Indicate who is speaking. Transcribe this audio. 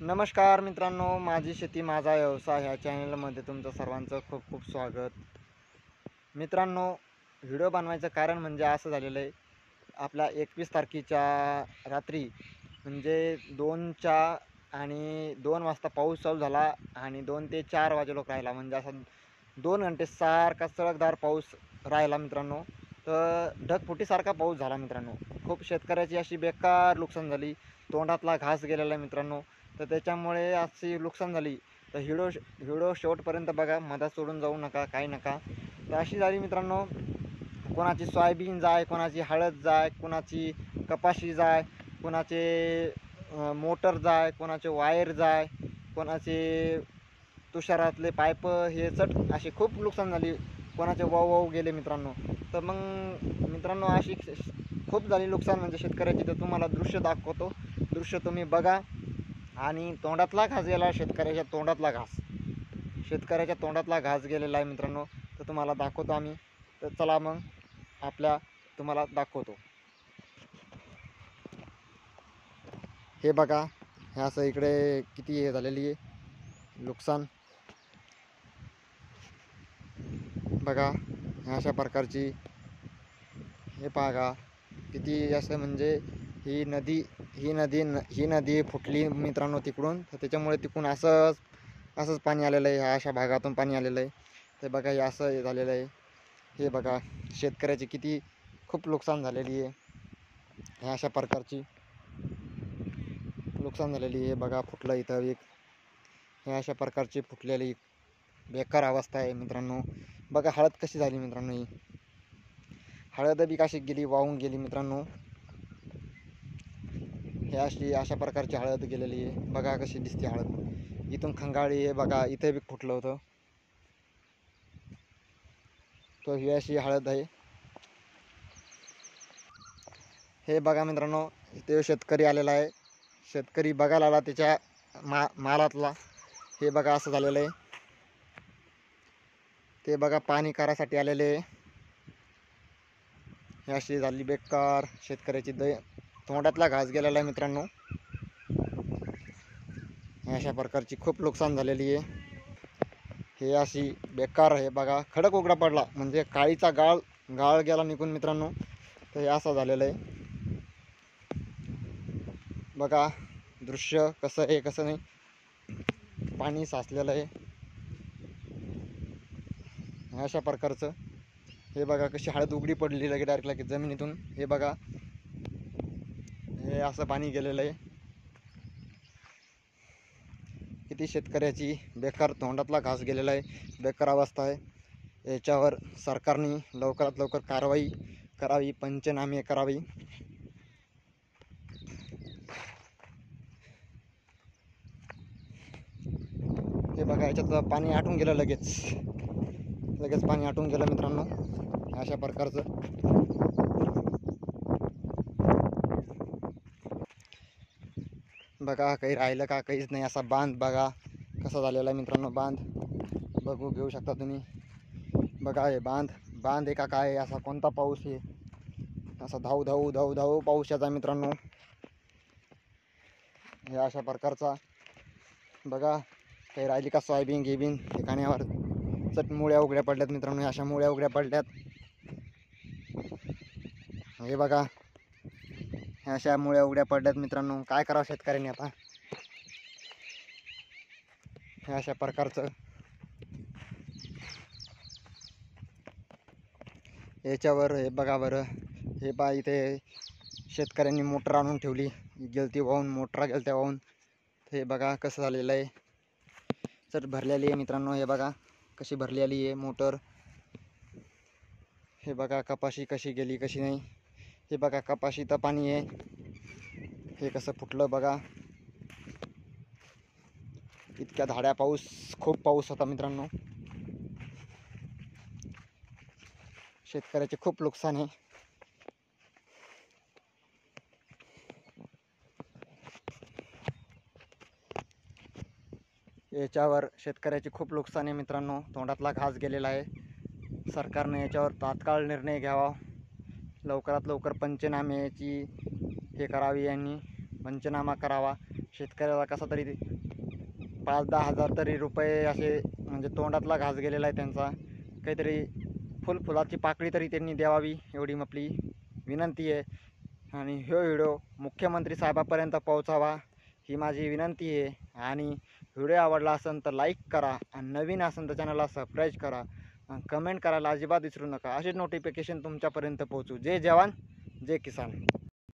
Speaker 1: नमस्कार मित्रांनो, माझी शेती माझा व्यवसाय ह्या चॅनलमध्ये तुमचं सर्वांचं खूप खूप स्वागत. मित्रांनो, व्हिडिओ बनवायचं कारण म्हणजे असं झालेलं आहे, आपल्या 21 तारखेच्या रात्री म्हणजे 2च्या आणि 2 वाजता पाऊस चालू झाला आणि 2 ते 4 वाजेलोक राहिला, म्हणजे असा 2 घंटे सारखा सळकदार पाऊस राहिला मित्रांनो. तर ढगफुटीसारखा पाऊस झाला मित्रांनो. खूप शेतकऱ्याची अशी बेकार नुकसान झाली, तोंडातला घास गेलेला मित्रांनो. तर त्याच्यामुळे अशी नुकसान झाली. तर व्हिडिओ शेवटपर्यंत बघा, मधात सोडून जाऊ नका, काही नका. तर अशी झाली मित्रांनो, कोणाची सोयाबीन जाय, कोणाची हळद जाय, कोणाची कपाशी जाय, कोणाचे मोटर जाय, कोणाचे वायर जाय, कोणाचे तुषारातले पाईप हे चट असे खूप नुकसान झाली, कोणाचे वाव गेले मित्रांनो. तर मग मित्रांनो अशी खूप झाली नुकसान म्हणजे शेतकऱ्याची. तर तुम्हाला दृश्य दाखवतो, दृश्य तुम्ही बघा. आणि तोंडातला घास गेला, शेतकऱ्याच्या तोंडातला घास गेलेला आहे मित्रांनो. तर तुम्हाला दाखवतो आम्ही. तर चला मग तुम्हाला दाखवतो. हे बघा, हे असं इकडे किती हे झालेली आहे नुकसान बघा. अशा प्रकारची हे बघा किती असं, म्हणजे ही नदी फुटली मित्रांनो तिकडून. तर त्याच्यामुळे तिकडून असंच पाणी आलेलं आहे, ह्या अशा भागातून पाणी आलेलं आहे. तर बघा हे असं झालेलं आहे. हे बघा शेतकऱ्याची किती खूप नुकसान झालेली आहे, ह्या अशा प्रकारची नुकसान झालेली आहे. बघा फुटलं इथं एक, ह्या अशा प्रकारची फुटलेली बेकार अवस्था आहे मित्रांनो. बघा हळद कशी झाली मित्रांनो, ही हळद बी कशी गेली, वाहून गेली मित्रांनो. हे अशा प्रकारची हळद गेलेली आहे. बघा कशी दिसते हळद, इथून खंगाळी आहे. बघा इथे बी फुटलं होतं. तो ही अशी हळद आहे. हे बघा मित्रांनो, इथे शेतकरी आलेला आहे. शेतकरी बघायला आला त्याच्या मालातला. हे बघा असं झालेलं आहे. ते बघा पाणी करासाठी आलेले. हे अशी झाली बेकार शेतकऱ्याची तोंडातला घास गेलेला आहे मित्रांनो. अशा प्रकारची खूप नुकसान झालेली आहे. हे अशी बेकार आहे. बघा खडक उघडा पडला, म्हणजे काळीचा गाळ गेला निघून मित्रांनो. तर हे असं झालेलं आहे. बघा दृश्य कसं आहे कसं नाही, पाणी साचलेलं आहे अशा प्रकारचं. हे बघा कशी हळद उघडी पडली लगे डायरेक्ट जमिनीतून. हे बघा हे असं पाणी गेलेलं आहे. किती शेतकऱ्याची बेकार तोंडातला घास गेलेला आहे, बेकार अवस्था आहे. याच्यावर सरकारने लवकरात लवकर कारवाई करावी, पंचनामे करावी. हे बघा याच्यात पाणी आटून गेलं, लगेच पाणी आटून गेलं मित्रांनो. अशा प्रकारचं बघा, काही राहिलं का काहीच नाही. असा बांध बघा कसा झालेला आहे मित्रांनो. बांध घेऊ शकता तुम्ही. बघा हे बांध आहे का काय, असा कोणता पाऊस आहे, असा धाव धाव पाऊस याचा मित्रांनो. हे अशा प्रकारचा बघा. काही राहिली का सोयाबीन घेबीन ठिकाण्यावर चट मुळ्या उघड्या पडल्यात मित्रांनो. अशा मुळ्या उघड्या पडल्यात. हे बघा अशा मुळ्या उघड्या पडल्यात मित्रांनो. काय करावं शेतकऱ्यांनी आता, हे अशा प्रकारचं. याच्यावर हे बघा बरं, हे पा इथे शेतकऱ्यांनी मोटर आणून ठेवली, गेलती वाहून, मोटरा गेलत्या वाहून. हे बघा कसं झालेलं आहे, चट भरलेली आहे मित्रांनो. हे बघा कशी भरलेली आहे मोटर. हे बघा कपाशी कशी गेली कशी नाही. हे बघा कपाशी तर पाणी आहे, हे कसं फुटलं बघा. इतक्या धाड्या खूप पाऊस होता मित्रांनो. शेतकऱ्याचे खूप नुकसान आहे. याच्यावर शेतकऱ्याचे खूप नुकसान आहे मित्रांनो. तोंडातला घास गेलेला आहे. सरकारने याच्यावर तात्काळ निर्णय घ्यावा, लवकरात लवकर पंचनाम्याची हे करावी, यांनी पंचनामा करावा. शेतकऱ्याला कसा तरी 5-10 हजार तरी रुपये असे म्हणजे तोंडातला घास गेलेला आहे त्यांचा. काहीतरी फुलाची पाकळी तरी त्यांनी द्यावी एवढी आपली विनंती आहे. आणि हा व्हिडिओ मुख्यमंत्री साहेबापर्यंत पोहोचावा ही माझी विनंती आहे. आणि व्हिडिओ आवडला असेल तर लाईक करा आणि नवीन असेल तर चॅनलला सबस्क्राईब करा आणि कमेंट करायला अजिबात विसरू नका. असे नोटिफिकेशन तुमच्यापर्यंत पोहोचू. जय जवान जय किसान.